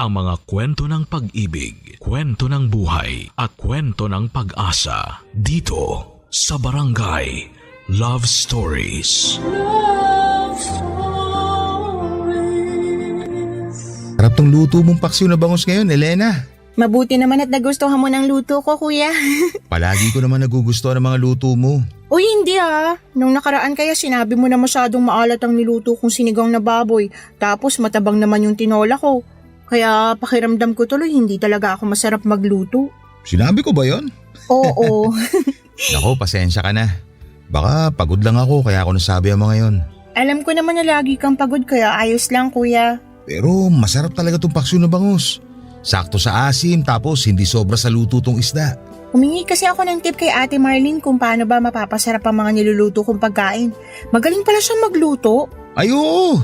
ang mga kwento ng pag-ibig, kwento ng buhay at kwento ng pag-asa dito sa Barangay Love Stories. Love Stories. Sarap tong luto mong paksiw na bangus ngayon, Elena. Mabuti naman at nagustuhan mo ng luto ko, kuya. Palagi ko naman nagugustuhan ng mga luto mo. Uy, hindi ah. Nung nakaraan kaya sinabi mo na masyadong maalat ang niluto kong sinigang na baboy. Tapos matabang naman yung tinola ko. Kaya pakiramdam ko tuloy hindi talaga ako masarap magluto. Sinabi ko ba yon? Oo. Nako, pasensya ka na. Baka pagod lang ako kaya ako nasabi ang mga yon. Alam ko naman na lagi kang pagod kaya ayos lang, kuya. Pero masarap talaga tong paksiw na bangus. Sakto sa asim tapos hindi sobra sa luto tong isda. Humingi kasi ako ng tip kay Ate Marlene kung paano ba mapapasarap ang mga niluluto kong pagkain. Magaling pala siya magluto. Ay oo!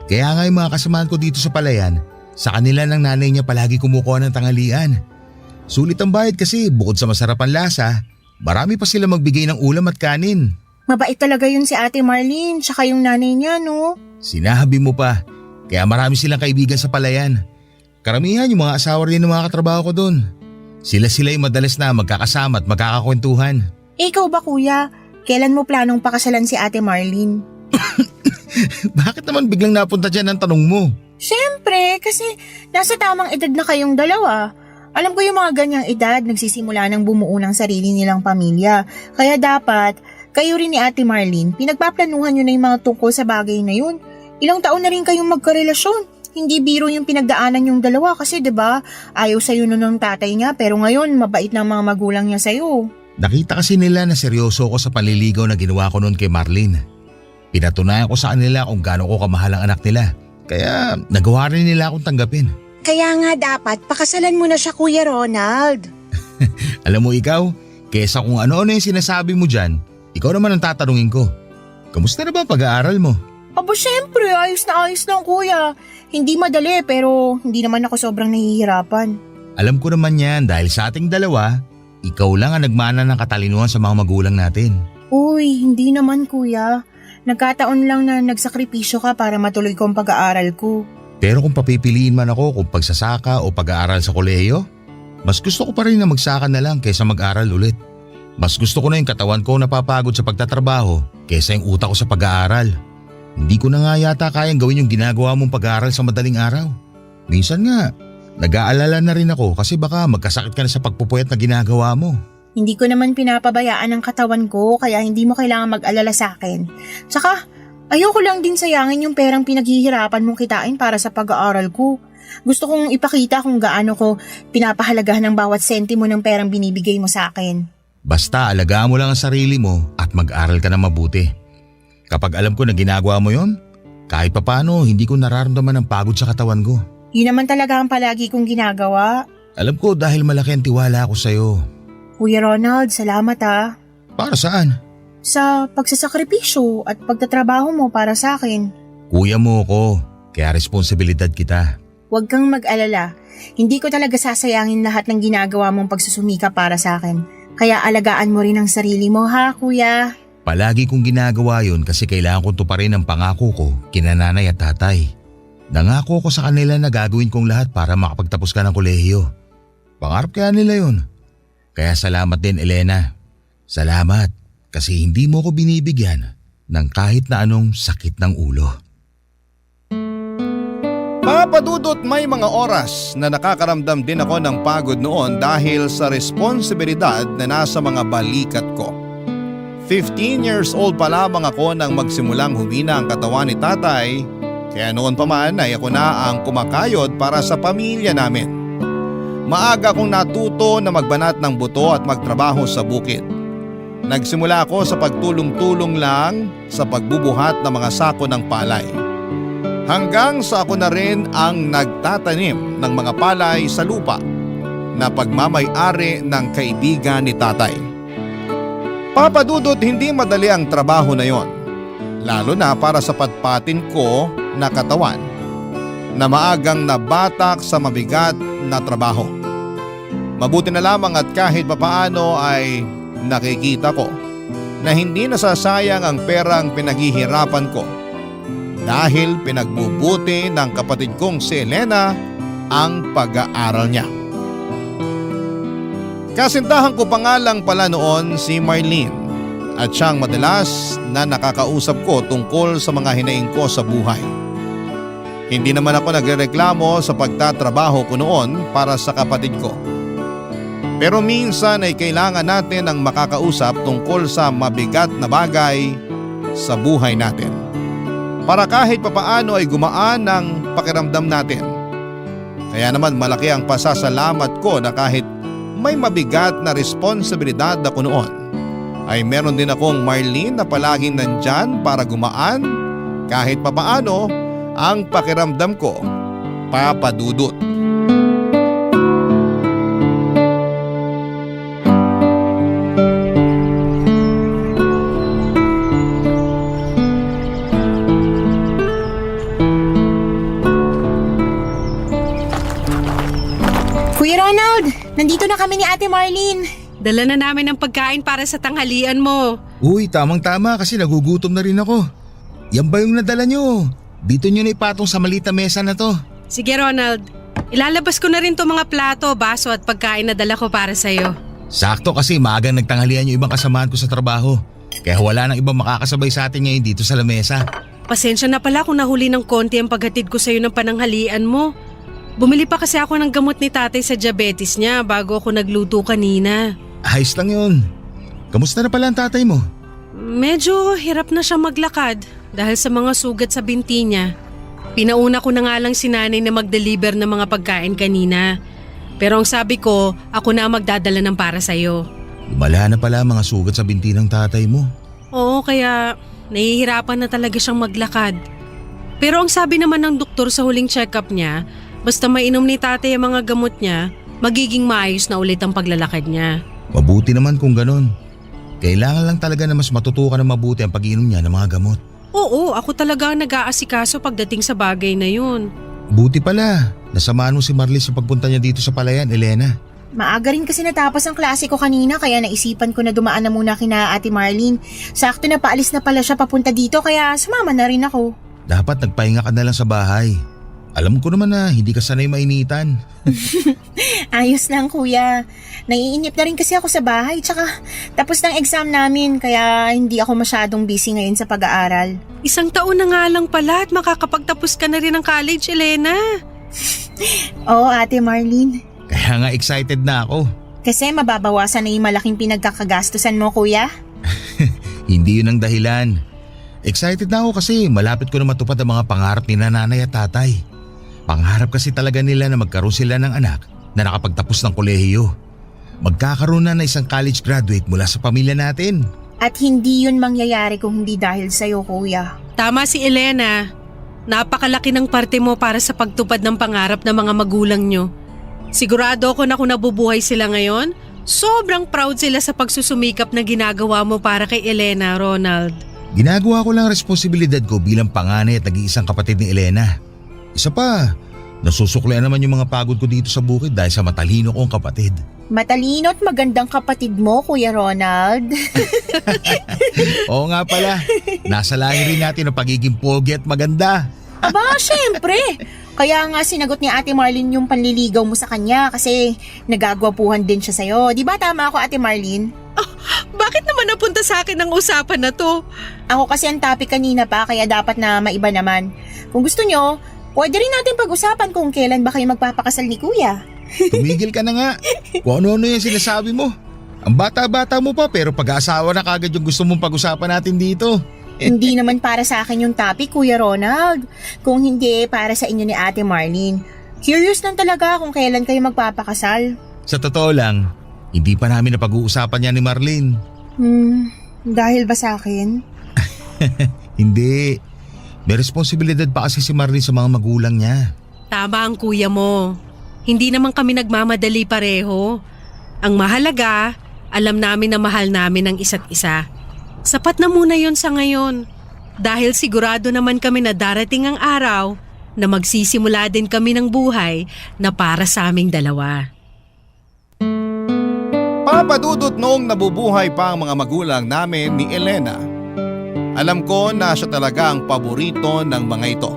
Kaya nga yung mga kasamahan ko dito sa palayan, sa kanila ng nanay niya palagi kumukuha ng tanghalian. Sulit ang bayad kasi bukod sa masarap ang lasa, marami pa sila magbigay ng ulam at kanin. Mabait talaga yun si Ate Marlene tsaka yung nanay niya, no? Sinabi mo pa, kaya marami silang kaibigan sa palayan. Karamihan yung mga asawa rin ng mga katrabaho ko doon. Sila-sila yung madalas na magkakasama at magkakakwentuhan. Ikaw ba, kuya? Kailan mo planong pakasalan si Ate Marlene? Bakit naman biglang napunta dyan ang tanong mo? Siyempre, kasi nasa tamang edad na kayong dalawa. Alam ko yung mga ganyang edad, nagsisimula ng bumuo ng sarili nilang pamilya. Kaya dapat, kayo rin ni Ate Marlene, pinagpaplanuhan nyo na yung mga tungkol sa bagay na yun. Ilang taon na rin kayong magkarelasyon. Hindi biro yung pinagdaanan yung dalawa kasi 'di ba? Ayaw sa'yo nun ng tatay niya pero ngayon mabait ng mga magulang niya sa'yo. Nakita kasi nila na seryoso ako sa panliligaw na ginawa ko noon kay Marlene. Pinatunayan ko sa kanila kung gaano ko kamahal ang anak nila. Kaya nagawa rin nila akong tanggapin. Kaya nga dapat pakasalan mo na siya, Kuya Ronald. Alam mo ikaw, kesa kung ano-ano yung sinasabi mo dyan, ikaw naman ang tatanungin ko. Kamusta na ba ang pag-aaral mo? Aba syempre, ayos na ayos lang, Kuya. Hindi madali pero hindi naman ako sobrang nahihirapan. Alam ko naman yan dahil sa ating dalawa, ikaw lang ang nagmana ng katalinuhan sa mga magulang natin. Uy, hindi naman, Kuya. Nagkataon lang na nagsakripisyo ka para matuloy ko ang pag-aaral ko. Pero kung papipiliin man ako kung pagsasaka o pag-aaral sa kolehiyo, mas gusto ko pa rin na magsaka na lang kaysa mag-aral ulit. Mas gusto ko na yung katawan ko napapagod sa pagtatrabaho kaysa yung utak ko sa pag-aaral. Hindi ko na nga yata kayang gawin yung ginagawa mong pag-aaral sa madaling araw. Minsan nga, nag-aalala na rin ako kasi baka magkasakit ka na sa pagpupuyat na ginagawa mo. Hindi ko naman pinapabayaan ang katawan ko kaya hindi mo kailangan mag-alala sa akin. Tsaka, ayoko lang din sayangin yung perang pinaghihirapan mong kitain para sa pag-aaral ko. Gusto kong ipakita kung gaano ko pinapahalagahan ng bawat sentimo ng perang binibigay mo sa akin. Basta alagaan mo lang ang sarili mo at mag-aral ka na mabuti. Kapag alam ko na ginagawa mo yon, kahit papano hindi ko nararamdaman ang pagod sa katawan ko. Yun naman talaga ang palagi kong ginagawa. Alam ko dahil malaki ang tiwala ko sa'yo. Kuya Ronald, salamat ah. Para saan? Sa pagsasakripisyo at pagtatrabaho mo para sa akin. Kuya mo ko, kaya responsibilidad kita. Huwag kang mag-alala. Hindi ko talaga sasayangin lahat ng ginagawa mong pagsusumika para sa akin. Kaya alagaan mo rin ang sarili mo ha, kuya. Palagi kong ginagawa yun kasi kailangan ko tuparin ang pangako ko kina nanay at tatay. Nangako ko sa kanila na gagawin kong lahat para makapagtapos ka ng kolehiyo. Pangarap kaya nila yun. Kaya salamat din, Elena. Salamat kasi hindi mo ko binibigyan ng kahit na anong sakit ng ulo. Papadudot, may mga oras na nakakaramdam din ako ng pagod noon dahil sa responsibilidad na nasa mga balikat ko. 15 years old pa lamang ako nang magsimulang humina ang katawan ni tatay, kaya noon pa man ay ako na ang kumakayod para sa pamilya namin. Maaga akong natuto na magbanat ng buto at magtrabaho sa bukid. Nagsimula ako sa pagtulong-tulong lang sa pagbubuhat ng mga sako ng palay. Hanggang sa ako na rin ang nagtatanim ng mga palay sa lupa na pagmamay-ari ng kaibigan ni tatay. Papadudot, hindi madali ang trabaho na yon, lalo na para sa patpatin ko na katawan na maagang nabatak sa mabigat na trabaho. Mabuti na lamang at kahit papaano ay nakikita ko na hindi nasasayang ang perang pinaghihirapan ko dahil pinagbubuti ng kapatid kong si Elena ang pag-aaral niya. Kasintahan ko pa nga lang pala noon si Marlene at siyang madalas na nakakausap ko tungkol sa mga hinaing ko sa buhay. Hindi naman ako nagrereklamo sa pagtatrabaho ko noon para sa kapatid ko. Pero minsan ay kailangan natin ang makakausap tungkol sa mabigat na bagay sa buhay natin. Para kahit papaano ay gumaan ang pakiramdam natin. Kaya naman malaki ang pasasalamat ko na kahit may mabigat na responsibilidad ako noon, ay meron din akong Marlene na palaging nandyan para gumaan kahit papaano ang pakiramdam ko, Papa Dudut. Kuya Ronald, nandito na kami ni Ate Marlene. Dala na namin ang pagkain para sa tanghalian mo. Uy, tamang-tama kasi nagugutom na rin ako. Yan ba yung nadala nyo? Dito nyo na ipatong sa malita mesa na to. Sige Ronald, ilalabas ko na rin to mga plato, baso at pagkain na dala ko para sa'yo. Sakto kasi maagang nagtanghalian yung ibang kasamahan ko sa trabaho. Kaya wala nang ibang makakasabay sa atin ngayon dito sa lamesa. Pasensya na pala kung nahuli ng konti ang paghatid ko sa'yo ng pananghalian mo. Bumili pa kasi ako ng gamot ni tatay sa diabetes niya bago ako nagluto kanina. Ayos lang yun. Kamusta na pala ang tatay mo? Medyo hirap na siya maglakad dahil sa mga sugat sa binti niya. Pinauna ko na nga lang si nanay na mag-deliver ng mga pagkain kanina. Pero ang sabi ko, ako na magdadala ng para sa'yo. Lumala na pala ang mga sugat sa binti ng tatay mo. Oo, kaya nahihirapan na talaga siyang maglakad. Pero ang sabi naman ng doktor sa huling check-up niya, basta mainom ni tatay ang mga gamot niya, magiging maayos na ulit ang paglalakad niya. Mabuti naman kung ganun. Kailangan lang talaga na mas matutukan ng mabuti ang pag-inom niya ng mga gamot. Oo, ako talaga ang nag-aasikaso pagdating sa bagay na yun. Buti pala, nasamahan mo si Marlene sa pagpunta niya dito sa palayan, Elena. Maaga rin kasi natapos ang klase ko kanina kaya naisipan ko na dumaan na muna kina Ate Marlene. Sakto na paalis na pala siya papunta dito kaya sumama na rin ako. Dapat nagpahinga ka na lang sa bahay. Alam ko naman na hindi ka sanay mainitan. Ayos lang kuya. Naiinip na rin kasi ako sa bahay tsaka tapos ng exam namin kaya hindi ako masyadong busy ngayon sa pag-aaral. 1 taon na nga lang pala at makakapagtapos ka na rin ng college, Elena. Oo Ate Marlene. Kaya nga excited na ako. Kasi mababawasan na yung malaking pinagkakagastusan mo kuya. Hindi yun ang dahilan. Excited na ako kasi malapit ko na matupad ang mga pangarap ni nanay at tatay. Pangarap kasi talaga nila na magkaroon sila ng anak na nakapagtapos ng kolehiyo. Magkakaroon na isang college graduate mula sa pamilya natin. At hindi yun mangyayari kung hindi dahil sa'yo kuya. Tama si Elena. Napakalaki ng parte mo para sa pagtupad ng pangarap ng mga magulang nyo. Sigurado ako na kung nabubuhay sila ngayon, sobrang proud sila sa pagsusumikap na ginagawa mo para kay Elena, Ronald. Ginagawa ko lang ang responsibilidad ko bilang panganay at nag-iisang kapatid ni Elena. Isa pa, nasusuklian naman yung mga pagod ko dito sa bukid dahil sa matalino kong kapatid. Matalino at magandang kapatid mo, Kuya Ronald. Oo nga pala, nasa lahi rin natin ang pagiging pogi at maganda. Aba, syempre. Kaya nga sinagot ni Ate Marlene yung panliligaw mo sa kanya kasi nagagwapuhan din siya sa'yo. Di ba tama ako, Ate Marlene? Bakit naman napunta sa akin ang usapan na to? Ako kasi ang topic kanina pa kaya dapat na maiba naman. Kung gusto nyo, pwede rin natin pag-usapan kung kailan ba kayo magpapakasal ni Kuya. Tumigil ka na nga. Kung ano-ano yung sinasabi mo. Ang bata-bata mo pa pero pag-aasawa na kagad yung gusto mong pag-usapan natin dito. Hindi naman para sa akin yung topic, Kuya Ronald. Kung hindi, para sa inyo ni Ate Marlene. Curious lang talaga kung kailan kayo magpapakasal. Sa totoo lang, hindi pa namin napag-uusapan yan ni Marlene. Dahil ba sa akin? Hindi. May responsibilidad pa kasi si Marlene sa mga magulang niya. Tama ang kuya mo. Hindi naman kami nagmamadali pareho. Ang mahalaga, alam namin na mahal namin ang isa't isa. Sapat na muna yon sa ngayon. Dahil sigurado naman kami na darating ang araw na magsisimula din kami ng buhay na para sa aming dalawa. Papadudot noong nabubuhay pa ang mga magulang namin ni Elena. Alam ko na siya talaga ang paborito ng mga ito.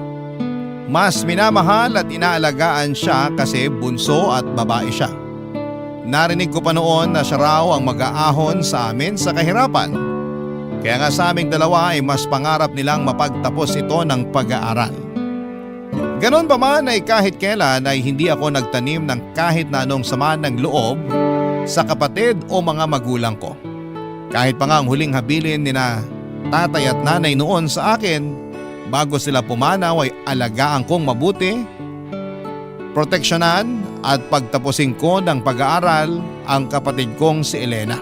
Mas minamahal at inaalagaan siya kasi bunso at babae siya. Narinig ko pa noon na siya raw ang mag-aahon sa amin sa kahirapan. Kaya nga sa aming dalawa ay mas pangarap nilang mapagtapos ito ng pag-aaral. Ganon pa man ay kahit kailan ay hindi ako nagtanim ng kahit na anong sama ng loob sa kapatid o mga magulang ko. Kahit pa nga ang huling habilin ni na tatay at nanay noon sa akin bago sila pumanaw ay alagaan kong mabuti, proteksyonan at pagtapusin ko ng pag-aaral ang kapatid kong si Elena.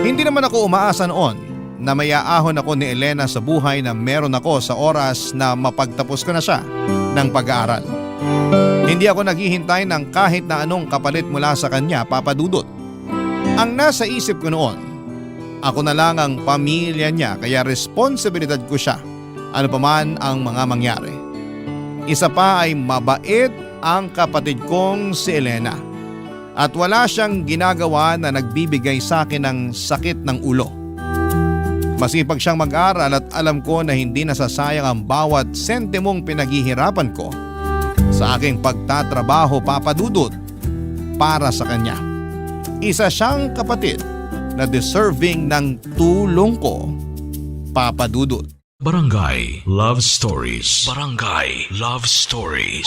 Hindi naman ako umaasa noon na may aahon ako ni Elena sa buhay na meron ako sa oras na mapagtapos ko na siya ng pag-aaral. Hindi ako naghihintay ng kahit na anong kapalit mula sa kanya, Papa Dudut. Ang nasa isip ko noon, ako na lang ang pamilya niya kaya responsibilidad ko siya ano pa man ang mga mangyari. Isa pa ay mabait ang kapatid kong si Elena at wala siyang ginagawa na nagbibigay sa akin ng sakit ng ulo. Masipag siyang mag-aral at alam ko na hindi nasasayang ang bawat sentimong pinaghihirapan ko sa aking pagtatrabaho, Papa Dudut, para sa kanya. Isa siyang kapatid na deserving ng tulong ko, Papa Dudut. Barangay Love Stories. Barangay Love Stories.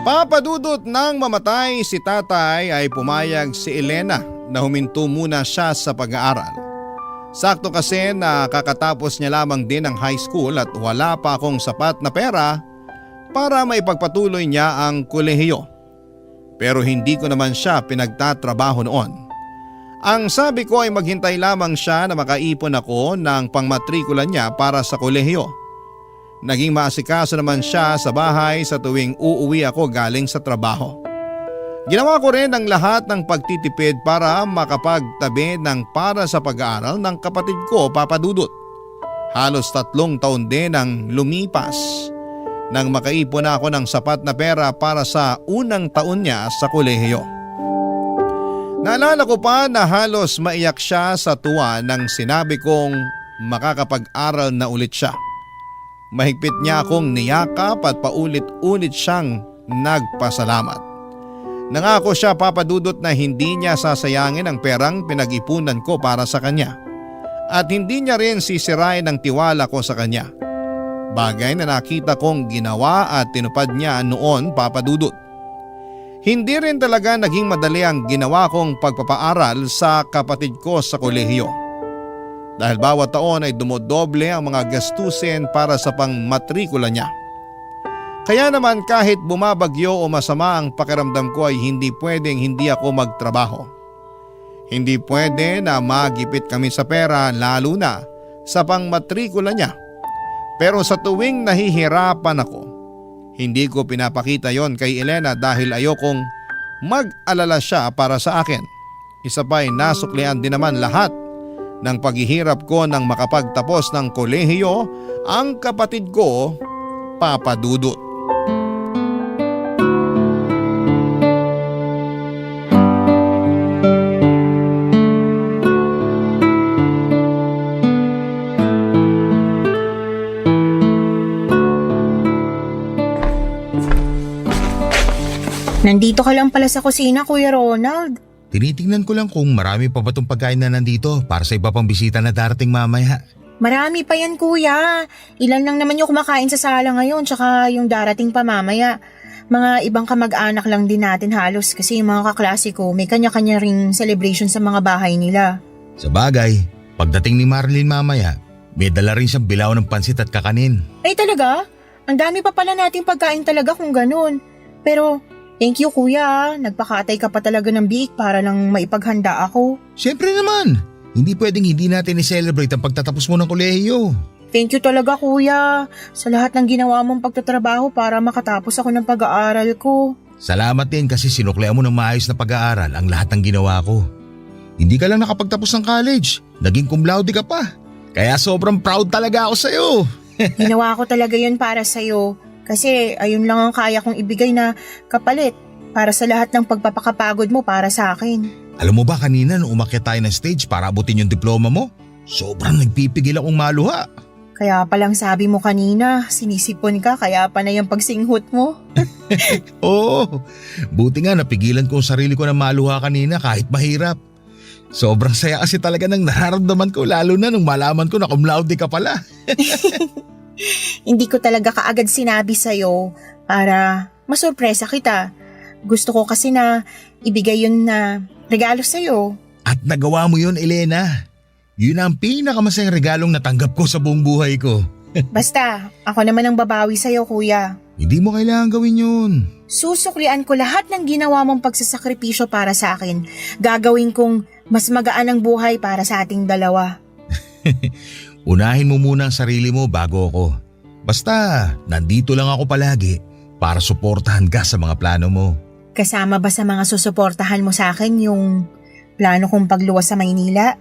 Papa Dudut, nang mamatay si tatay ay pumayag si Elena na huminto muna siya sa pag-aaral. Sakto kasi na kakatapos niya lamang din ng high school at wala pa akong sapat na pera para maipagpatuloy niya ang kolehiyo. Pero hindi ko naman siya pinagtatrabaho noon. Ang sabi ko ay maghintay lamang siya na makaipon ako ng pangmatrikula niya para sa kolehiyo. Naging maasikaso naman siya sa bahay sa tuwing uuwi ako galing sa trabaho. Ginawa ko rin ang lahat ng pagtitipid para makapagtabi ng para sa pag-aaral ng kapatid ko, Papa Dudut. Halos 3 taon din ang lumipas nang makaipon ako ng sapat na pera para sa unang taon niya sa kolehiyo. Naalala ko pa na halos maiyak siya sa tuwa nang sinabi kong makakapag-aral na ulit siya. Mahigpit niya akong niyakap at paulit-ulit siyang nagpasalamat. Nangako siya, Papa Dudut, na hindi niya sasayangin ang perang pinag-ipunan ko para sa kanya. At hindi niya rin sisirain ang tiwala ko sa kanya. Bagay na nakita kong ginawa at tinupad niya noon, Papa Dudut. Hindi rin talaga naging madali ang ginawa kong pagpapaaral sa kapatid ko sa kolehiyo. Dahil bawat taon ay dumodoble ang mga gastusin para sa pangmatrikula niya. Kaya naman kahit bumabagyo o masama ang pakiramdam ko ay hindi pwedeng hindi ako magtrabaho. Hindi pwede na magipit kami sa pera lalo na sa pangmatrikula niya. Pero sa tuwing nahihirapan ako, hindi ko pinapakita yon kay Elena dahil ayokong mag-alala siya para sa akin. Isa pa ay nasuklian din naman lahat ng paghihirap ko nang makapagtapos ng kolehiyo ang kapatid ko, Papa Dudut. Nandito ka lang pala sa kusina, Kuya Ronald. Tinitingnan ko lang kung marami pa ba itong pagkain na nandito para sa iba pang bisita na darating mamaya. Marami pa yan, Kuya. Ilan lang naman yung kumakain sa sala ngayon, tsaka yung darating pa mamaya. Mga ibang kamag-anak lang din natin halos kasi yung mga kaklase ko may kanya-kanya ring celebration sa mga bahay nila. Sa bagay, pagdating ni Marlene mamaya, may dala rin siyang bilao ng pansit at kakanin. Ay talaga? Ang dami pa pala nating pagkain talaga kung ganun. Pero thank you, Kuya. Nagpakatay ka pa talaga ng biik para lang maipaghanda ako. Siyempre naman, hindi pwedeng hindi natin i-celebrate ang pagtatapos mo ng kolehiyo. Thank you talaga, Kuya, sa lahat ng ginawa mong pagtatrabaho para makatapos ako ng pag-aaral ko. Salamat din kasi sinuklean mo ng maayos na pag-aaral ang lahat ng ginawa ko. Hindi ka lang nakapagtapos ng college, naging cum laude ka pa. Kaya sobrang proud talaga ako sa'yo. Ginawa ko talaga yun para sa'yo. Kasi ayun lang ang kaya kong ibigay na kapalit para sa lahat ng pagpapakapagod mo para sa akin. Alam mo ba kanina nung umakyat tayo ng stage para abutin yung diploma mo? Sobrang nagpipigil akong maluha. Kaya palang sabi mo kanina, sinisipon ka kaya pa na yung pagsinghot mo. Oo, buti nga napigilan ko ang sarili ko na maluha kanina kahit mahirap. Sobrang saya kasi talaga ng nararamdaman ko lalo na nung malaman ko na cum laude ka pala. Hindi ko talaga kaagad sinabi sa'yo para masurpresa kita. Gusto ko kasi na ibigay yun na regalo sa'yo. At nagawa mo yun, Elena. Yun ang pinakamasayang regalong natanggap ko sa buong buhay ko. Basta, ako naman ang babawi sa'yo, kuya. Hindi mo kailangan gawin yun. Susuklian ko lahat ng ginawa mong pagsasakripisyo para sa akin. Gagawin kong mas magaan ang buhay para sa ating dalawa. Unahin mo muna ang sarili mo bago ako. Basta, nandito lang ako palagi para suportahan ka sa mga plano mo. Kasama ba sa mga susuportahan mo sa akin yung plano kong pagluwas sa Maynila?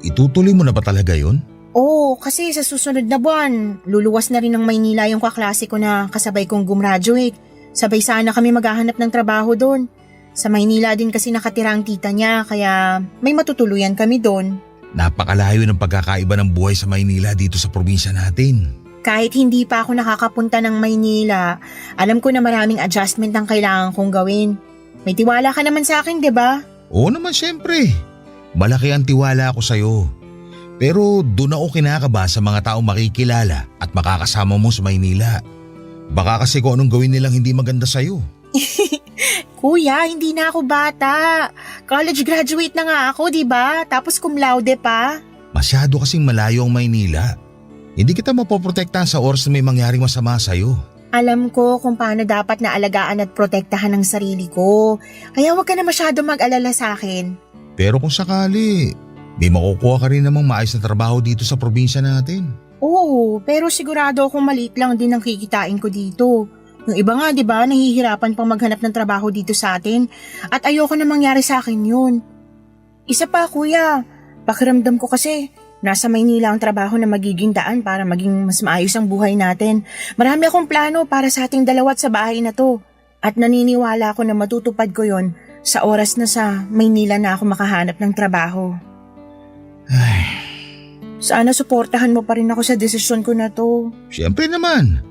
Itutuloy mo na ba talaga yun? Oo, kasi sa susunod na buwan, luluwas na rin ng Maynila yung kaklase ko na kasabay kong gumraduate. Sabay sana kami maghahanap ng trabaho doon. Sa Maynila din kasi nakatira ang tita niya, kaya may matutuluyan kami doon. Napakalayo ng pagkakaiba ng buhay sa Maynila dito sa probinsya natin. Kahit hindi pa ako nakakapunta ng Maynila, alam ko na maraming adjustment ang kailangan kong gawin. May tiwala ka naman sa akin, di ba? Oo naman syempre. Malaki ang tiwala ko sa'yo. Pero doon ako kinakaba sa mga taong makikilala at makakasama mo sa Maynila. Baka kasi kung anong gawin nilang hindi maganda sa'yo. Kuya, hindi na ako bata. College graduate na nga ako, di ba? Tapos cum laude pa. Masyado kasing malayo ang Maynila. Hindi kita mapoprotektahan sa oras na may mangyaring masama sa'yo. Alam ko kung paano dapat naalagaan at protektahan ang sarili ko. Kaya huwag ka na masyado mag-alala sa akin. Pero kung sakali, may makukuha ka rin namang maayos na trabaho dito sa probinsya natin. Oo, pero sigurado akong maliit lang din ang kikitain ko dito. Yung iba nga, di ba, nahihirapan pang maghanap ng trabaho dito sa atin at ayoko na mangyari sa akin yun. Isa pa, kuya, pakiramdam ko kasi nasa Maynila ang trabaho na magiging daan para maging mas maayos ang buhay natin. Marami akong plano para sa ating dalawa at sa bahay na to at naniniwala ako na matutupad ko yon sa oras na sa Maynila na ako makahanap ng trabaho. Ay, Sana suportahan mo pa rin ako sa desisyon ko na to. syempre naman.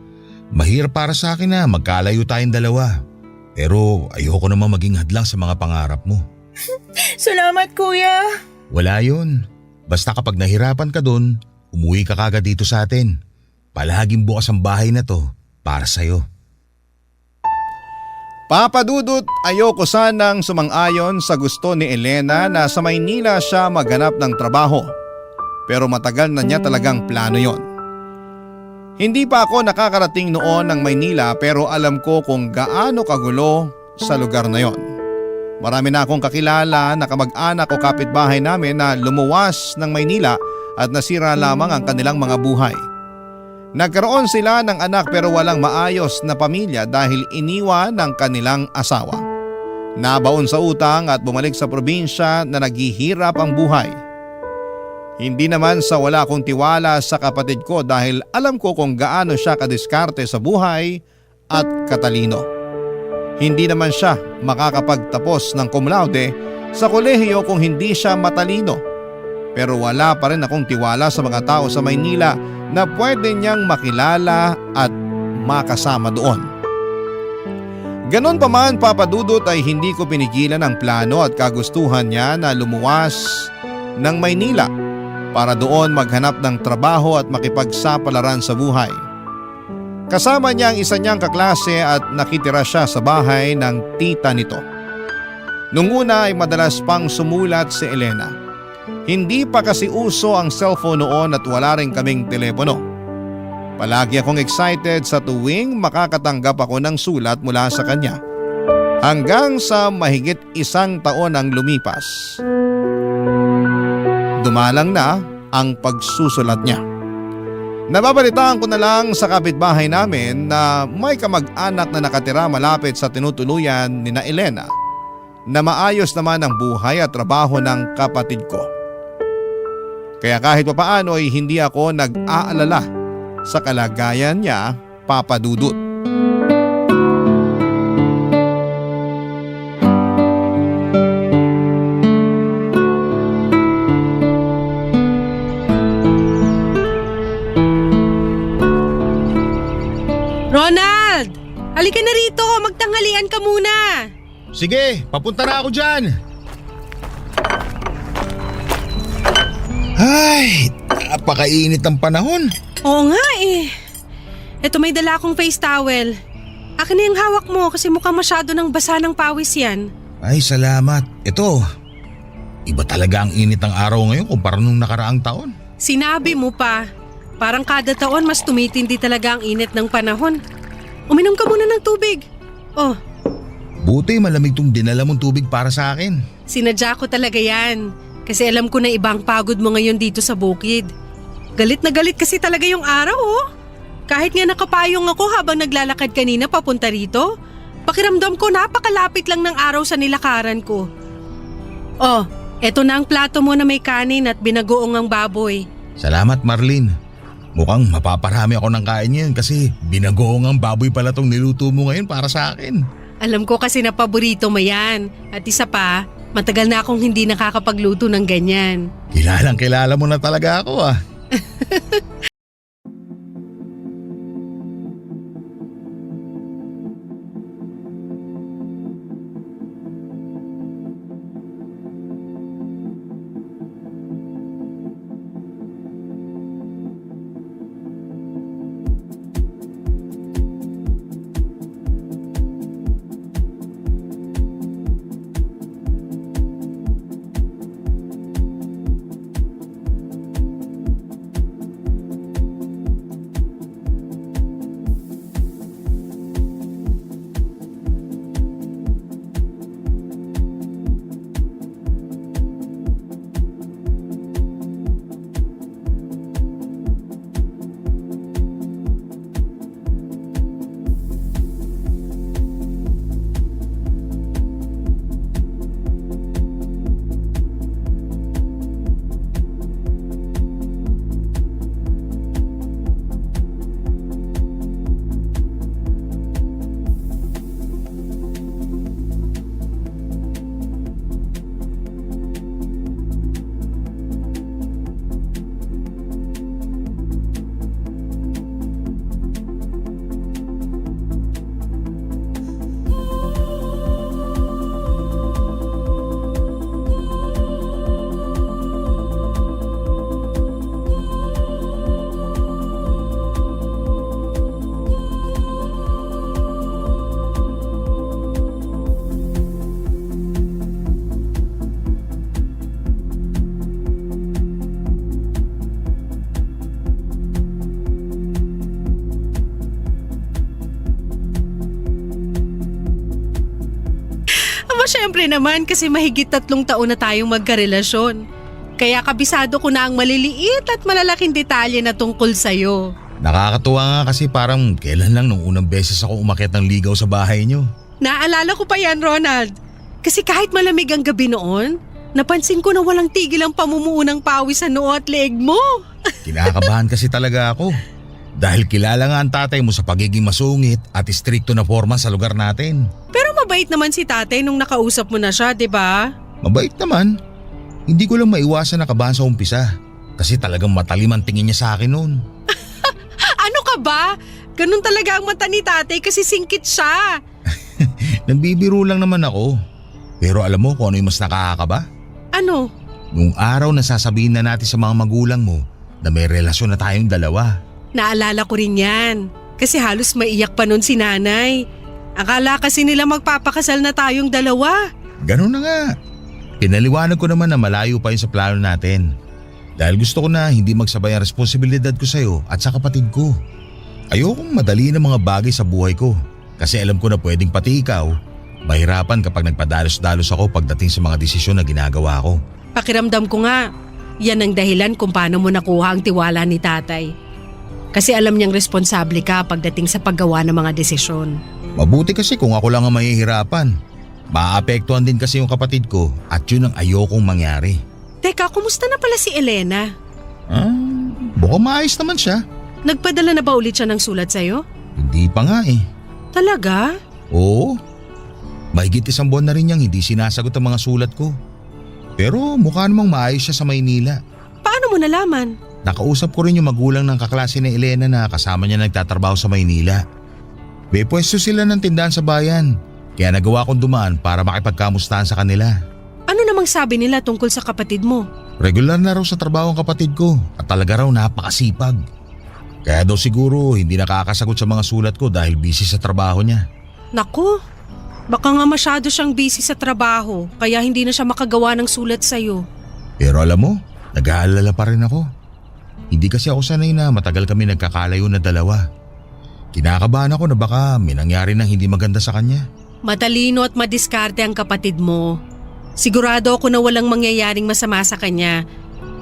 Mahirap para sa akin na magkalayo tayong dalawa. Pero ayoko naman maging hadlang sa mga pangarap mo. Salamat, kuya. Wala yun. Basta kapag nahirapan ka dun, umuwi ka kagad dito sa atin. Palaging bukas ang bahay na to para sa'yo. Papa Dudut, ayoko sanang sumang-ayon sa gusto ni Elena na sa Maynila siya maghanap ng trabaho. Pero matagal na niya talagang plano yon. Hindi pa ako nakakarating noon ng Maynila pero alam ko kung gaano kagulo sa lugar na yon. Marami na akong kakilala na kamag-anak o kapitbahay namin na lumuwas ng Maynila at nasira lamang ang kanilang mga buhay. Nagkaroon sila ng anak pero walang maayos na pamilya dahil iniwan ng kanilang asawa. Nabaon sa utang at bumalik sa probinsya na naghihirap ang buhay. Hindi naman sa wala akong tiwala sa kapatid ko dahil alam ko kung gaano siya kadiskarte sa buhay at katalino. Hindi naman siya makakapagtapos ng cum laude sa kolehiyo kung hindi siya matalino. Pero wala pa rin akong tiwala sa mga tao sa Maynila na pwede niyang makilala at makasama doon. Ganon pa man, Papa Dudut, ay hindi ko pinigilan ang plano at kagustuhan niya na lumuwas ng Maynila para doon maghanap ng trabaho at makipagsapalaran sa buhay. Kasama niya ang isa niyang kaklase at nakitira siya sa bahay ng tita nito. Nung una ay madalas pang sumulat si Elena. Hindi pa kasi uso ang cellphone noon at wala rin kaming telepono. Palagi akong excited sa tuwing makakatanggap ako ng sulat mula sa kanya. Hanggang sa mahigit 1 taon ang lumipas. Dumalang na ang pagsusulat niya. Nababalitaan ko na lang sa kapitbahay namin na may kamag-anak na nakatira malapit sa tinutuluyan ni na Elena na maayos naman ang buhay at trabaho ng kapatid ko. Kaya kahit papaano ay hindi ako nag-aalala sa kalagayan niya, Papa Dudut. tanghalian ka muna. Sige, papunta na ako dyan. Ay, napakainit ang panahon. Oo nga eh. Eto, may dala akong face towel. Akin na yung hawak mo kasi mukhang masyado ng basa ng pawis yan. Ay, salamat. Ito, iba talaga ang init ng araw ngayon kumpara nung nakaraang taon. Sinabi mo pa. Parang kada taon mas tumitindi talaga ang init ng panahon. Uminom ka muna ng tubig. Oh, Buti malamig tong dinala mong tubig para sa akin. sinadya ko talaga yan. Kasi alam ko na ibang pagod mo ngayon dito sa bukid. Galit na galit kasi talaga yung araw oh. Kahit nga nakapayong ako habang naglalakad kanina papunta rito, pakiramdam ko napakalapit lang ng araw sa nilakaran ko. Oh, eto na ang plato mo na may kanin at binagoong ang baboy. Salamat, Marlene. Mukhang mapaparami ako ng kain ngayon kasi binagoong ang baboy pala tong niluto mo ngayon para sa akin. Alam ko kasi na paborito mo yan. At isa pa, matagal na akong hindi nakakapagluto ng ganyan. Kilalang kilala mo na talaga ako ah. Syempre naman kasi mahigit 3 taon na tayong magkarelasyon. Kaya kabisado ko na ang maliliit at malalaking detalye na tungkol sa'yo. Nakakatuwa nga kasi parang kailan lang nung unang beses ako umakyat ng ligaw sa bahay niyo. Naalala ko pa yan, Ronald. Kasi kahit malamig ang gabi noon, napansin ko na walang tigil ang pamumuo ng pawis sa noo at leeg mo. Kinakabahan kasi talaga ako. Dahil kilala nga ang tatay mo sa pagiging masungit at istrikto na forma sa lugar natin. Pero mabait naman si tatay nung nakausap mo na siya, di ba? Mabait naman. Hindi ko lang maiwasan na kabahan sa umpisa. Kasi talagang matalim ang tingin niya sa akin noon. Ano ka ba? Ganun talaga ang mata ni tatay kasi singkit siya. Nagbibiro lang naman ako. Pero alam mo kung ano yung mas nakakakaba? Ano? Nung araw na sasabihin na natin sa mga magulang mo na may relasyon na tayong dalawa. Naalala ko rin yan. Kasi halos maiyak pa nun si nanay. Akala kasi nila magpapakasal na tayong dalawa. Ganun na nga. Pinaliwanag ko naman na malayo pa yun sa plano natin. Dahil gusto ko na hindi magsabay ang responsibilidad ko sa'yo at sa kapatid ko. Ayokong madali ng mga bagay sa buhay ko. Kasi alam ko na pwedeng pati ikaw, mahirapan kapag nagpadalos-dalos ako pagdating sa mga desisyon na ginagawa ko. Pakiramdam ko nga, yan ang dahilan kung paano mo nakuha ang tiwala ni tatay. Kasi alam niyang responsable ka pagdating sa paggawa ng mga desisyon. Mabuti kasi kung ako lang ang mahihirapan. Maapektuhan din kasi yung kapatid ko at yun ang ayokong mangyari. Teka, kumusta na pala si Elena? Mukhang maayos naman siya. Nagpadala na ba ulit siya ng sulat sa'yo? Hindi pa nga eh. Talaga? Oo. Mahigit 1 buwan na rin niyang hindi sinasagot ang mga sulat ko. Pero mukha namang maayos siya sa Maynila. Paano mo nalaman? Nakausap ko rin yung magulang ng kaklase ni Elena na kasama niya nagtatrabaho sa Maynila. May pwesto sila ng tindahan sa bayan Kaya nagawa kong dumaan para makipagkamustahan sa kanila. Ano namang sabi nila tungkol sa kapatid mo? Regular na raw sa trabaho ang kapatid ko at talaga raw napakasipag. Kaya daw siguro hindi nakakasagot sa mga sulat ko dahil busy sa trabaho niya. Naku, baka nga masyado siyang busy sa trabaho kaya hindi na siya makagawa ng sulat sa'yo. Pero alam mo, nag-aalala pa rin ako. Hindi kasi ako sanay na matagal kami nagkakalayo na dalawa. Kinakabahan ako na baka may nangyari na hindi maganda sa kanya. Matalino at madiskarte ang kapatid mo. Sigurado ako na walang mangyayaring masama sa kanya.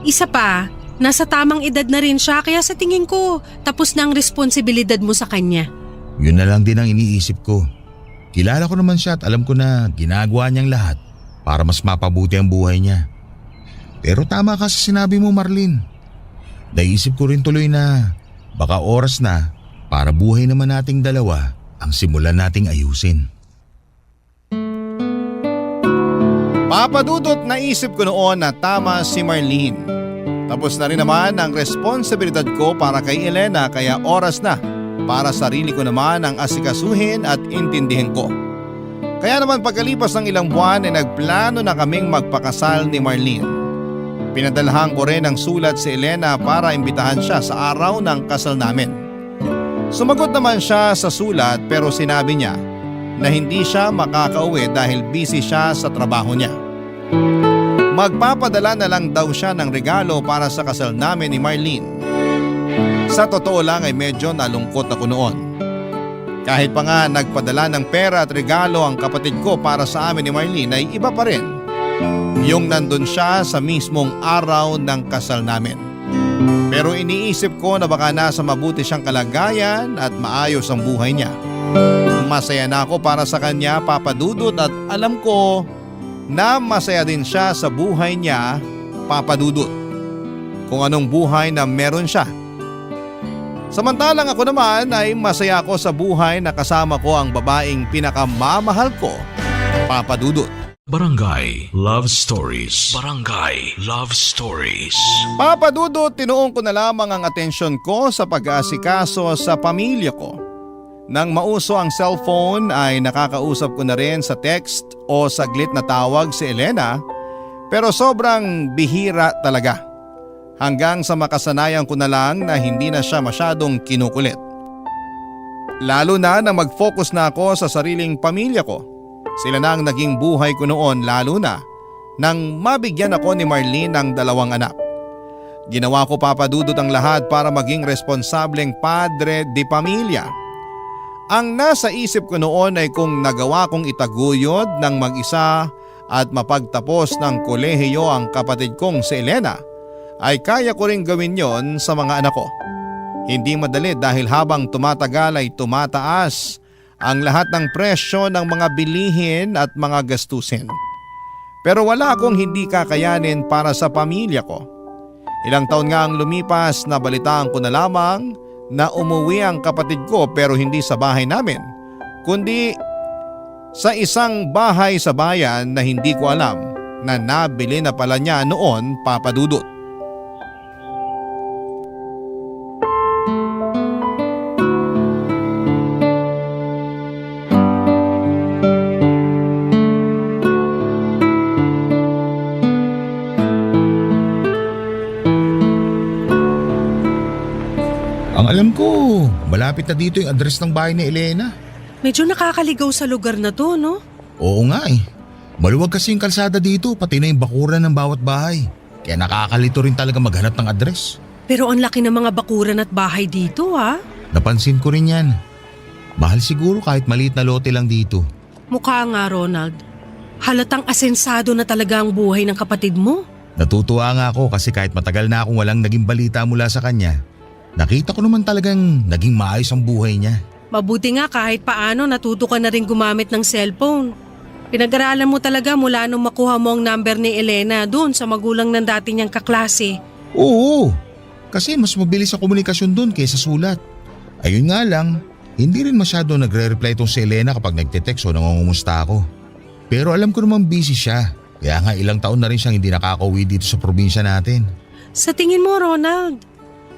Isa pa, nasa tamang edad na rin siya kaya sa tingin ko tapos na ang responsibilidad mo sa kanya. Yun na lang din ang iniisip ko. Kilala ko naman siya at alam ko na ginagawa niyang lahat para mas mapabuti ang buhay niya. Pero tama ka sa sinabi mo, Marlene. Naisip ko rin tuloy na baka oras na para buhay naman nating dalawa ang simulan nating ayusin. Papadudot, naisip ko noon na tama si Marlene. Tapos na rin naman ang responsibilidad ko para kay Elena kaya oras na para sarili ko naman ang asikasuhin at intindihin ko. Kaya naman pagkalipas ng ilang buwan ay nagplano na kaming magpakasal ni Marlene. Pinadalhan ko rin ang sulat si Elena para imbitahan siya sa araw ng kasal namin. Sumagot naman siya sa sulat pero sinabi niya na hindi siya makakauwi dahil busy siya sa trabaho niya. Magpapadala na lang daw siya ng regalo para sa kasal namin ni Marlene. Sa totoo lang ay medyo nalungkot ako noon. Kahit pa nga nagpadala ng pera at regalo ang kapatid ko para sa amin ni Marlene ay iba pa rin yung nandun siya sa mismong araw ng kasal namin. Pero iniisip ko na baka nasa mabuti siyang kalagayan at maayos ang buhay niya. Masaya na ako para sa kanya, Papa Dudut, at alam ko na masaya din siya sa buhay niya, Papa Dudut. Kung anong buhay na meron siya. Samantalang ako naman ay masaya ako sa buhay na kasama ko ang babaeng pinakamamahal ko, Papa Dudut. Barangay Love Stories. Barangay Love Stories. Papa Dudut, tinuon ko na lamang ang atensyon ko sa pag-aasikaso sa pamilya ko. Nang mauso ang cellphone ay nakakausap ko na rin sa text o saglit na tawag si Elena, pero sobrang bihira talaga. Hanggang sa makasanayan ko na lang na hindi na siya masyadong kinukulit. Lalo na mag-focus na ako sa sariling pamilya ko. Sila na ang naging buhay ko noon, lalo na nang mabigyan ako ni Marlene ng 2 anak. Ginawa ko, Papa Dudut, ang lahat para maging responsableng padre de pamilya. Ang nasa isip ko noon ay kung nagawa kong itaguyod ng mag-isa at mapagtapos ng kolehiyo ang kapatid kong si Elena, ay kaya ko rin gawin yon sa mga anak ko. Hindi madali dahil habang tumatagal ay tumataas ang lahat ng presyo ng mga bilihin at mga gastusin. Pero wala akong hindi kakayanin para sa pamilya ko. Ilang taon nga ang lumipas, nabalitaan ko na lamang na umuwi ang kapatid ko pero hindi sa bahay namin, kundi sa isang bahay sa bayan na hindi ko alam na nabili na pala niya noon, Papa Dudut. Ang alam ko, malapit na dito yung address ng bahay ni Elena. Medyo nakakaligaw sa lugar na to, no? Oo nga eh. Maluwag kasi yung kalsada dito, pati na yung bakuran ng bawat bahay. Kaya nakakalito rin talaga maghanap ng address. Pero ang laki ng mga bakuran at bahay dito, ha? Napansin ko rin yan. Mahal siguro kahit maliit na lote lang dito. Mukha nga, Ronald. Halatang asensado na talaga ang buhay ng kapatid mo. Natutuwa nga ako kasi kahit matagal na akong walang naging balita mula sa kanya, nakita ko naman talagang naging maayos ang buhay niya. Mabuti nga kahit paano natuto ka na rin gumamit ng cellphone. Pinag-aralan mo talaga mula nung makuha mo ang number ni Elena doon sa magulang ng dati niyang kaklase. Oo, kasi mas mabilis ang komunikasyon doon kaysa sulat. Ayun nga lang, hindi rin masyado nagre-reply itong si Elena kapag nagte-text o nangungumusta ako. Pero alam ko naman busy siya, kaya nga ilang taon na rin siyang hindi nakakauwi dito sa probinsya natin. Sa tingin mo, Ronald,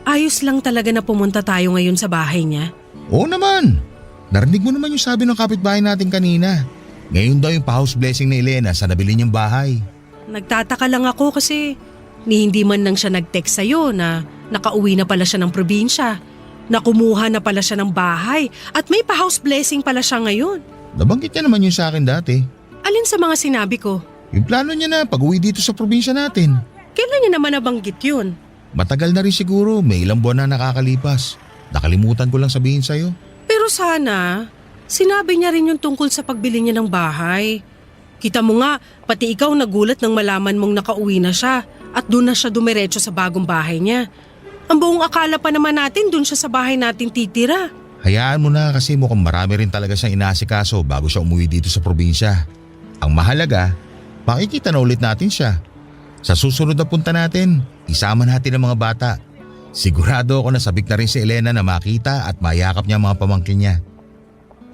ayos lang talaga na pumunta tayo ngayon sa bahay niya? Oo naman, narinig mo naman yung sabi ng kapitbahay natin kanina. Ngayon daw yung pa-house blessing ni Elena sa nabili niyang bahay. Nagtataka lang ako kasi hindi man lang siya nag-text sa'yo na nakauwi na pala siya ng probinsya, na kumuha na pala siya ng bahay at may pa-house blessing pala siya ngayon. Nabanggit niya naman yun sa akin dati. Alin sa mga sinabi ko? Yung plano niya na pag-uwi dito sa probinsya natin. Kailan niya naman nabanggit yun? Matagal na rin siguro, may ilang buwan na nakakalipas. Nakalimutan ko lang sabihin sa'yo. Pero sana, sinabi niya rin yung tungkol sa pagbili niya ng bahay. Kita mo nga, pati ikaw nagulat nang malaman mong nakauwi na siya at doon na siya dumiretso sa bagong bahay niya. Ang buong akala pa naman natin doon siya sa bahay natin titira. Hayaan mo na kasi mukhang marami rin talaga siyang inasikaso bago siya umuwi dito sa probinsya. Ang mahalaga, makikita na ulit natin siya. Sa susunod na punta natin, isama natin ang mga bata. Sigurado ako na sabik na rin si Elena na makita at mayakap niya ang mga pamangkin niya.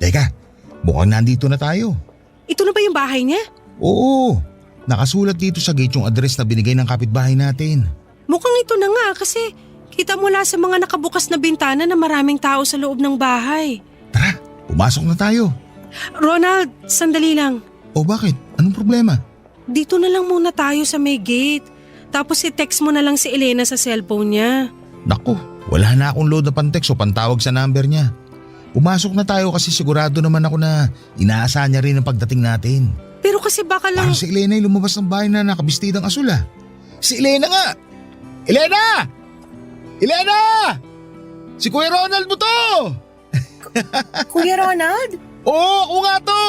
Teka, mukhang nandito na tayo. Ito na ba yung bahay niya? Oo, nakasulat dito sa gate yung address na binigay ng kapitbahay natin. Mukhang ito na nga kasi kita mula sa mga nakabukas na bintana na maraming tao sa loob ng bahay. Tara, pumasok na tayo. Ronald, sandali lang. O bakit? Anong problema? Dito na lang muna tayo sa may gate. Tapos i-text mo na lang si Elena sa cellphone niya. Naku, wala na akong load na pantext o pantawag sa number niya. Pumasok na tayo kasi sigurado naman ako na inaasahan niya rin ang pagdating natin. Pero kasi baka lang… Parang si Elena yung lumabas ng bahay na nakabistidang asul ah. Si Elena nga! Elena! Elena! Si Kuya Ronald mo to! Kuya Ronald? Oo, ako nga to!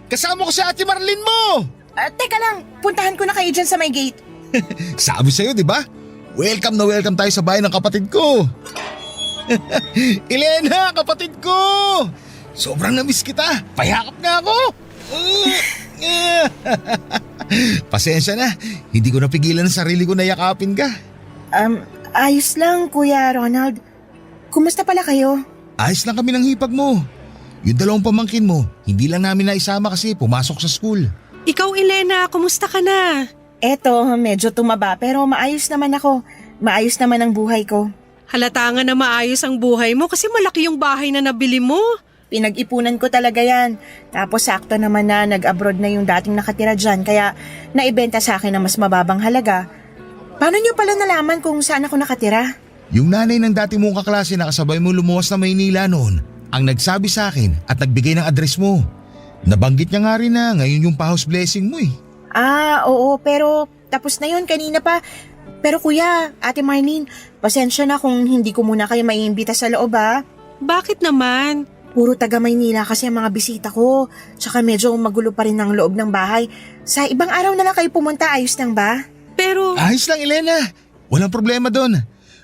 Kasama ko si Ate Marlene mo! Teka lang, puntahan ko na kayo dyan sa may gate. Sabi sa'yo, di ba? Welcome na welcome tayo sa bahay ng kapatid ko. Elena, kapatid ko! Sobrang namiss kita. Payakap nga ako. Pasensya na. Hindi ko napigilan ang sarili ko na yakapin ka. Ayos lang, Kuya Ronald. Kumusta pala kayo? Ayos lang kami ng hipag mo. Yung dalawang pamangkin mo, hindi lang namin naisama kasi pumasok sa school. Ikaw, Elena, kumusta ka na? Eto, medyo tumaba pero maayos naman ako. Maayos naman ang buhay ko. Halata nga na maayos ang buhay mo kasi malaki yung bahay na nabili mo. Pinag-ipunan ko talaga yan. Tapos sakto naman na nag-abroad na yung dating nakatira dyan kaya naibenta sa akin na mas mababang halaga. Paano niyo pala nalaman kung saan ako nakatira? Yung nanay ng dati mong kaklase na kasabay mo lumuwas na Maynila noon ang nagsabi sa akin at nagbigay ng address mo. Nabanggit niya nga rin na ngayon yung pa-house blessing mo eh. Oo, pero tapos na yun kanina pa. Pero kuya, Ate Marlene, pasensya na kung hindi ko muna kayo maiimbita sa loob ha. Bakit naman? Puro taga Maynila kasi ang mga bisita ko. Tsaka medyo magulo pa rin ang loob ng bahay. Sa ibang araw na lang kayo pumunta, ayos lang ba? Pero… Ayos lang Elena, walang problema doon.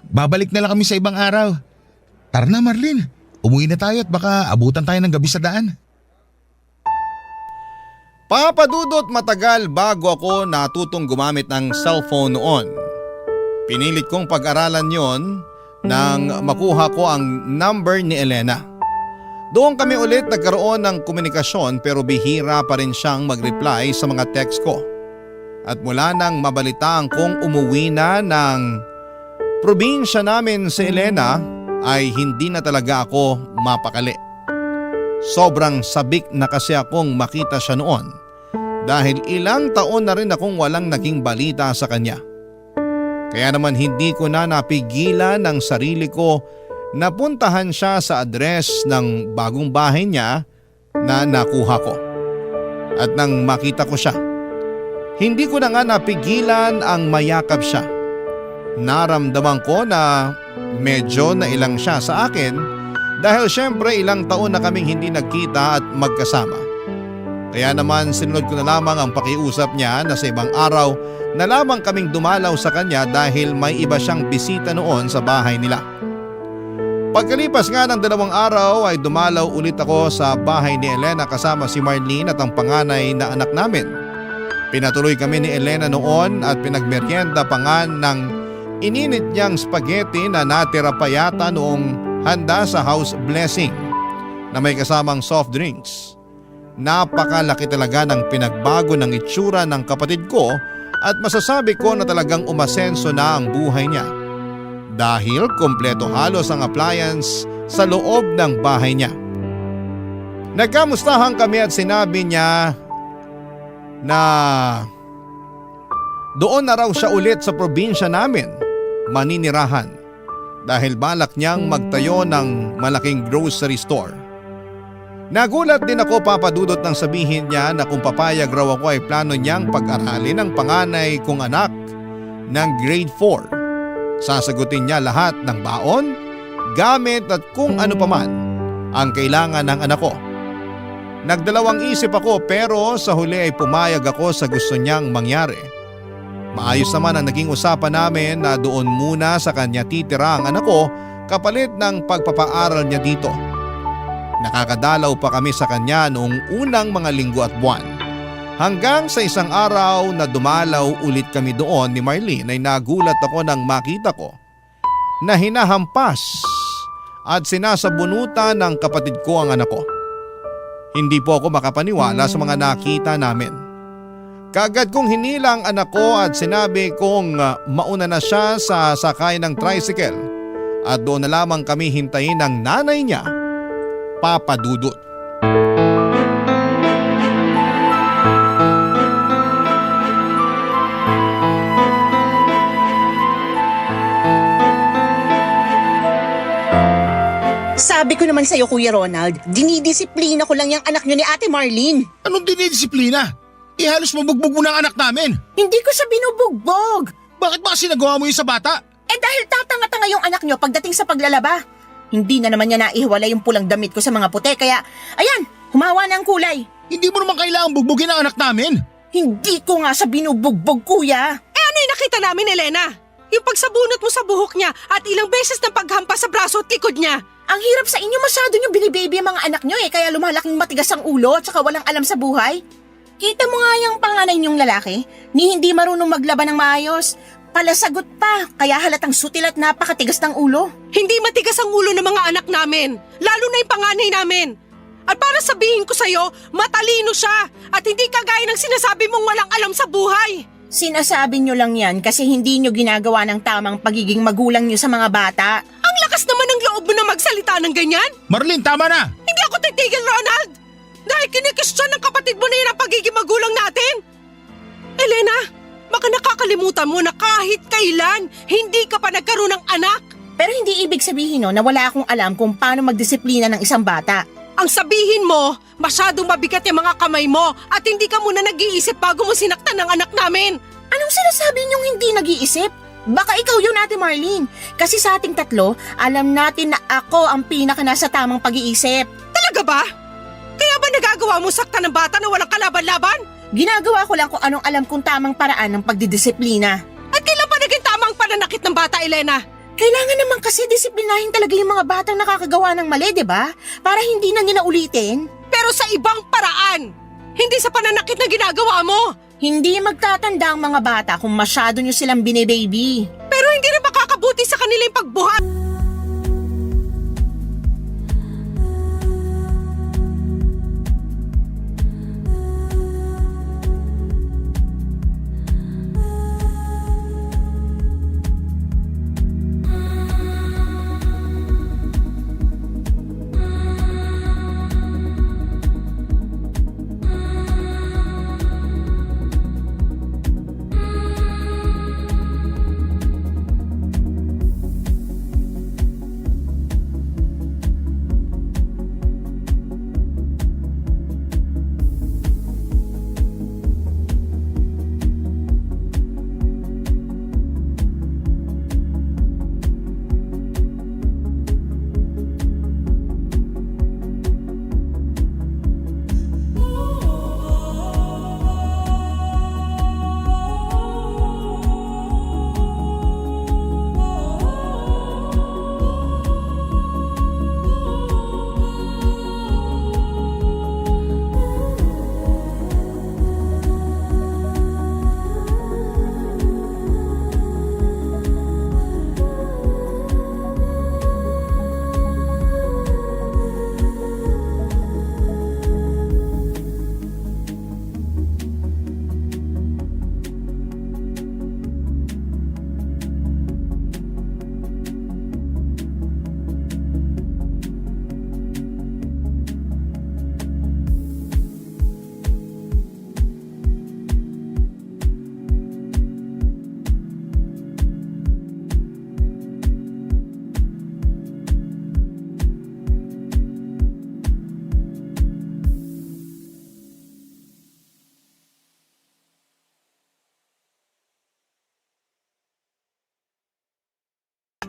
Babalik na lang kami sa ibang araw. Tara na Marlene, umuwi na tayo at baka abutan tayo ng gabi sa daan. Papadudot matagal bago ako natutong gumamit ng cellphone noon. Pinilit kong pag-aralan yon nang makuha ko ang number ni Elena. Doon kami ulit nagkaroon ng komunikasyon pero bihira pa rin siyang mag-reply sa mga text ko. At mula nang mabalitaan kong umuwi na ng probinsya namin si Elena ay hindi na talaga ako mapakali. Sobrang sabik na kasi akong makita siya noon dahil ilang taon na rin akong walang naging balita sa kanya. Kaya naman hindi ko na napigilan ng sarili ko na puntahan siya sa address ng bagong bahay niya na nakuha ko. At nang makita ko siya, hindi ko na nga napigilan ang mayakap siya. Naramdaman ko na medyo nailang siya sa akin dahil syempre ilang taon na kaming hindi nagkita at magkasama. Kaya naman sinunod ko na lamang ang pakiusap niya na sa ibang araw na lamang kaming dumalaw sa kanya dahil may iba siyang bisita noon sa bahay nila. Pagkalipas nga ng 2 araw ay dumalaw ulit ako sa bahay ni Elena kasama si Marlene at ang panganay na anak namin. Pinatuloy kami ni Elena noon at pinagmeryenda pa nga ng ininit niyang spaghetti na natira pa yata noong handa sa house blessing na may kasamang soft drinks. Napakalaki talaga ng pinagbago ng itsura ng kapatid ko at masasabi ko na talagang umasenso na ang buhay niya. Dahil kompleto halos ang appliance sa loob ng bahay niya. Nagkamustahan kami at sinabi niya na doon na raw siya ulit sa probinsya namin maninirahan dahil balak niyang magtayo ng malaking grocery store. Nagulat din ako, Papa Dudut, nang sabihin niya na kung papayag raw ako ay plano niyang pag-aralin ang panganay kong anak ng grade 4. Sasagutin niya lahat ng baon, gamit at kung ano paman ang kailangan ng anak ko. Nagdalawang isip ako pero sa huli ay pumayag ako sa gusto niyang mangyari. Maayos naman ang naging usapan namin na doon muna sa kanya titira ang anak ko kapalit ng pagpapaaral niya dito. Nakakadalaw pa kami sa kanya noong unang mga linggo at buwan. Hanggang sa isang araw na dumalaw ulit kami doon ni Marlene ay nagulat ako nang makita ko na hinahampas at sinasabunutan ng kapatid ko ang anak ko. Hindi po ako makapaniwala sa mga nakita namin. Kaagad kong hinila ang anak ko at sinabi kong mauna na siya sa sakay ng tricycle at doon na lamang kami hintayin ng nanay niya, Papa Dudut. Sabi ko naman sa'yo, Kuya Ronald, dinidisiplina ko lang yung anak nyo ni Ate Marlene. Anong dinidisiplina? Halos mabugbog mo ng anak namin. Hindi ko siya binubugbog. Bakit ba kasi nagawa mo yun sa bata? Dahil tatanga-tanga yung anak nyo pagdating sa paglalaba. Hindi na naman niya naihiwalay yung pulang damit ko sa mga puti kaya, ayan, humawa na ang kulay. Hindi mo naman kailangang bugbugin ang anak namin. Hindi ko nga siya binubugbog, kuya. Ano yung nakita namin, Elena? Yung pagsabunot mo sa buhok niya at ilang beses na paghampas sa braso at likod niya. Ang hirap sa inyo, masyado nyo binibaby ang mga anak nyo kaya lumalaking matigas ang ulo at saka walang alam sa buhay. Kita mo nga yung panganay niyong lalaki, ni hindi marunong maglaban ng maayos. Palasagot pa, kaya halatang sutil at napakatigas ng ulo. Hindi matigas ang ulo ng mga anak namin, lalo na yung panganay namin. At para sabihin ko sa'yo, matalino siya at hindi kagaya ng sinasabi mong walang alam sa buhay. Sinasabi nyo lang yan kasi hindi nyo ginagawa ng tamang pagiging magulang nyo sa mga bata. Ang lakas naman ng loob mo na magsalita ng ganyan. Marlene, tama na! Hindi ako titigil, Ronald! Dahil kinikestyon ng kapatid mo na yun ang pagiging magulang natin. Elena, baka nakakalimutan mo na kahit kailan, hindi ka pa nagkaroon ng anak. Pero hindi ibig sabihin no, na wala akong alam kung paano magdisiplina ng isang bata. Ang sabihin mo, masyadong mabigat yung mga kamay mo at hindi ka muna nag-iisip bago mo sinaktan ng anak namin. Anong sinasabi niyong hindi nag-iisip? Baka ikaw yun, Ate Marlene. Kasi sa ating tatlo, alam natin na ako ang pinaka nasa tamang pag-iisip. Talaga ba? Kaya ba nagagawa mo saktan ng bata na walang kalaban-laban? Ginagawa ko lang kung anong alam kong tamang paraan ng pagdidisiplina. At kailan pa naging tama ang pananakit ng bata, Elena? Kailangan naman kasi disiplinahin talaga yung mga batang nakakagawa ng mali, di ba? Para hindi na nila ulitin. Pero sa ibang paraan, hindi sa pananakit na ginagawa mo. Hindi magtatanda ang mga bata kung masyado nyo silang binibaby. Pero hindi rin makakabuti sa kanila yung pagbuhat.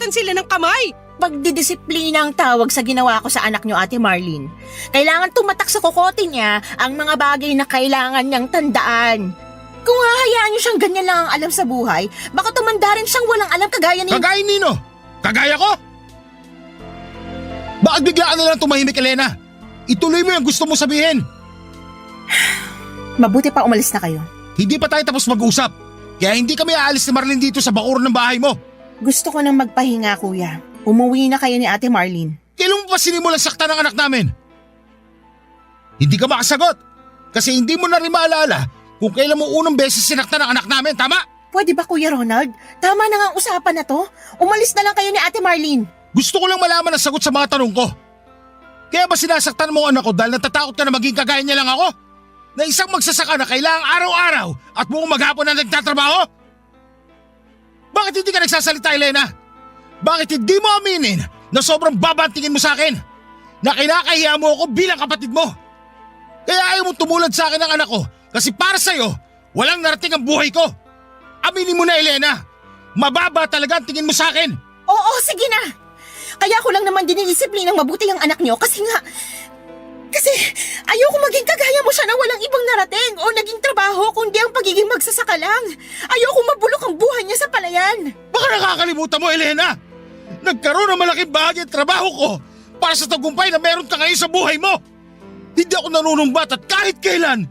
maghugasan sila ng kamay. Pagdidisiplina ang tawag sa ginawa ko sa anak niyo, Ate Marlene. Kailangan tumatak sa kokote niya ang mga bagay na kailangan niyang tandaan. Kung hahayaan niyo siyang ganyan lang ang alam sa buhay, baka tumanda rin siyang walang alam kagaya ni... Kagaya nino? Kagaya ko? Bakit bigla ka nalang tumahimik, Elena? Ituloy mo yung gusto mo sabihin. Mabuti pa umalis na kayo. Hindi pa tayo tapos mag-usap. Kaya hindi kami aalis ni Marlene dito sa bakuran ng bahay mo. Gusto ko nang magpahinga, kuya. Umuwi na kayo ni Ate Marlene. Kailan mo pa sinimulan saktan ng anak namin? Hindi ka makasagot. Kasi hindi mo na rin maalala kung kailan mo unang beses sinaktan ng anak namin, tama? Pwede ba, Kuya Ronald? Tama na nga ang usapan na to. Umalis na lang kayo ni Ate Marlene. Gusto ko lang malaman ang sagot sa mga tanong ko. Kaya ba sinasaktan mo ang anak ko dahil natatakot ka na maging kagaya niya lang ako? Na isang magsasaka na kailangang araw-araw at buong maghapon na nagtatrabaho? Bakit hindi ka nagsasalita, Elena? Bakit hindi mo aminin na sobrang baba ang tingin mo sa akin? Na kinakahiya mo ako bilang kapatid mo? Kaya ayaw mo tumulad sa akin ng anak ko kasi para sa'yo, walang narating ang buhay ko. Aminin mo na, Elena. Mababa talaga ang tingin mo sa akin. Oo, sige na. Kaya ko lang naman dinidisiplinang mabuti ang anak niyo kasi ayoko maging kagaya mo siya na walang ibang narating o naging trabaho kundi ang pagiging magsasaka lang. Ayoko mabulok ang buhay niya sa palayan. Baka nakakalimutan mo, Elena. Nagkaroon ng malaking bahagi ng trabaho ko para sa tagumpay na meron ka ngayon sa buhay mo. Hindi ako nanunumbat at kahit kailan,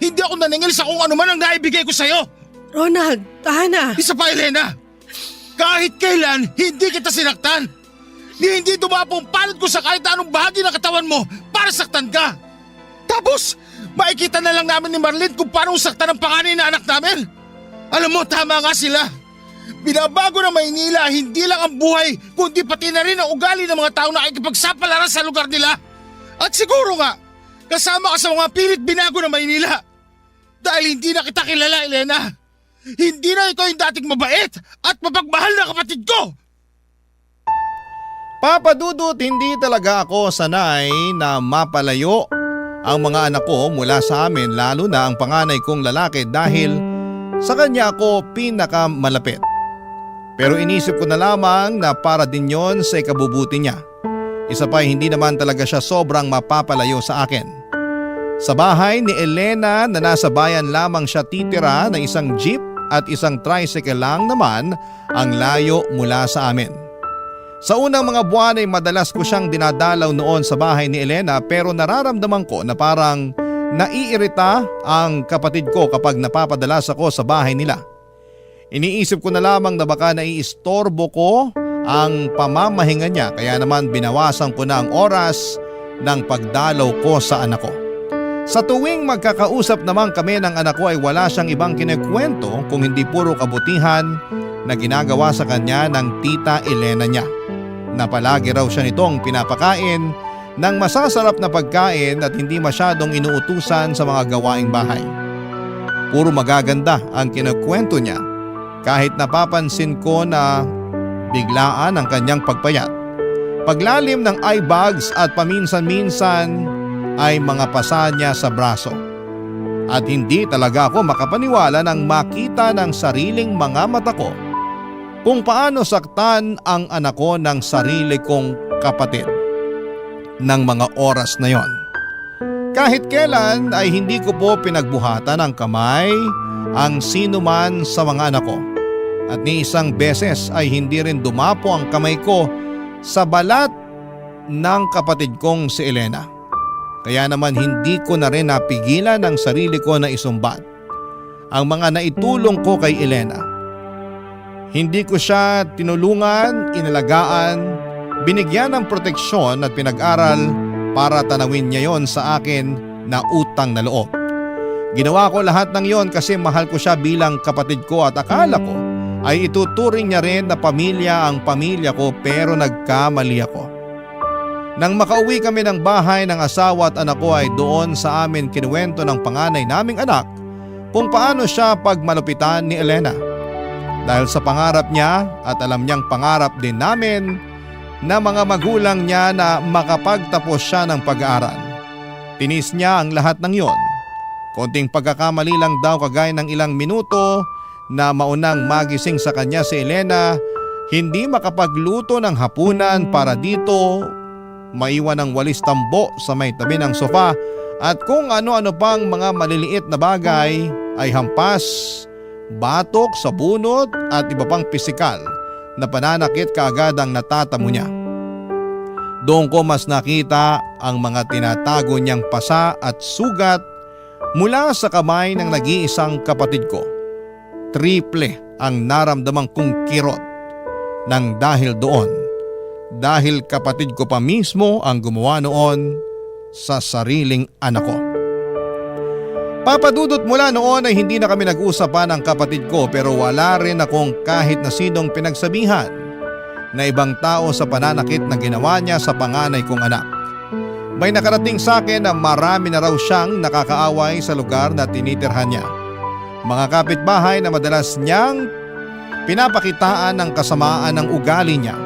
hindi ako naningil sa kung ano man ang naibigay ko sa'yo. Ronald, tahan na. Isa pa, Elena. Kahit kailan, hindi kita sinaktan. Hindi dumapong palad ko sa kahit anong bahagi ng katawan mo para saktan ka. Tapos, makikita na lang namin ni Marlene kung paano saktan ang panganay na anak namin. Alam mo, tama nga sila. Binabago ng Maynila hindi lang ang buhay, kundi pati na rin ang ugali ng mga tao na nakikipagsapalaran sa lugar nila. At siguro nga, kasama ka sa mga pilit binago ng Maynila. Dahil hindi na kita kilala, Elena. Hindi na ito yung dating mabait at mapagmahal na kapatid ko. Papa Dudut, hindi talaga ako sanay na mapalayo ang mga anak ko mula sa amin, lalo na ang panganay kong lalaki dahil sa kanya ako pinakamalapit. Pero inisip ko na lamang na para din yon sa ikabubuti niya. Isa pa, hindi naman talaga siya sobrang mapapalayo sa akin. Sa bahay ni Elena na nasa bayan lamang siya titira na isang jeep at isang tricycle lang naman ang layo mula sa amin. Sa unang mga buwan ay madalas ko siyang dinadalaw noon sa bahay ni Elena pero nararamdaman ko na parang naiirita ang kapatid ko kapag napapadalas ako sa bahay nila. Iniisip ko na lamang na baka naiistorbo ko ang pamamahinga niya kaya naman binawasan ko na ang oras ng pagdalaw ko sa anak ko. Sa tuwing magkakausap naman kami ng anak ko ay wala siyang ibang kinikwento kung hindi puro kabutihan na ginagawa sa kanya ng tita Elena niya. Na palagi raw siya nitong pinapakain ng masasarap na pagkain at hindi masyadong inuutusan sa mga gawaing bahay. Puro magaganda ang kinukwento niya kahit napapansin ko na biglaan ang kanyang pagpayat. Paglalim ng eye bags at paminsan-minsan ay mga pasa niya sa braso. At hindi talaga ako makapaniwala nang makita ng sariling mga mata ko kung paano saktan ang anak ko ng sarili kong kapatid ng mga oras na yon. Kahit kailan ay hindi ko po pinagbuhatan ng kamay ang sino man sa mga anak ko. At ni isang beses ay hindi rin dumapo ang kamay ko sa balat ng kapatid kong si Elena. Kaya naman hindi ko na rin napigilan ang sarili ko na isumbat ang mga naitulong ko kay Elena. Hindi ko siya tinulungan, inalagaan, binigyan ng proteksyon at pinag-aral para tanawin niya yon sa akin na utang na loob. Ginawa ko lahat ng yon kasi mahal ko siya bilang kapatid ko at akala ko ay ituturing niya rin na pamilya ang pamilya ko pero nagkamali ako. Nang makauwi kami ng bahay ng asawa at anak ko ay doon sa amin kinuwento ng panganay naming anak kung paano siya pagmalupitan ni Elena. Dahil sa pangarap niya at alam niyang pangarap din namin na mga magulang niya na makapagtapos siya ng pag-aaral. Tinis niya ang lahat ng yon. Konting pagkakamali lang daw kagaya ng ilang minuto na maunang magising sa kanya si Elena, hindi makapagluto ng hapunan para dito maiwan ng walis tambo sa may tabi ng sofa at kung ano-ano pang mga maliliit na bagay ay hampas, batok sa bunot at iba pang pisikal na pananakit kaagad ang natatamo niya. Doon ko mas nakita ang mga tinatago niyang pasa at sugat mula sa kamay ng nag-iisang kapatid ko. Triple ang naramdamang kong kirot nang dahil doon. Dahil kapatid ko pa mismo ang gumawa noon sa sariling anak ko. Papadudot mula noon ay hindi na kami nag-usapan ng kapatid ko pero wala rin akong kahit na sinong pinagsabihan na ibang tao sa pananakit na ginawa niya sa panganay kong anak. May nakarating sa akin na marami na raw siyang nakakaaway sa lugar na tinitirhan niya. Mga kapitbahay na madalas niyang pinapakitaan ng kasamaan ng ugali niya.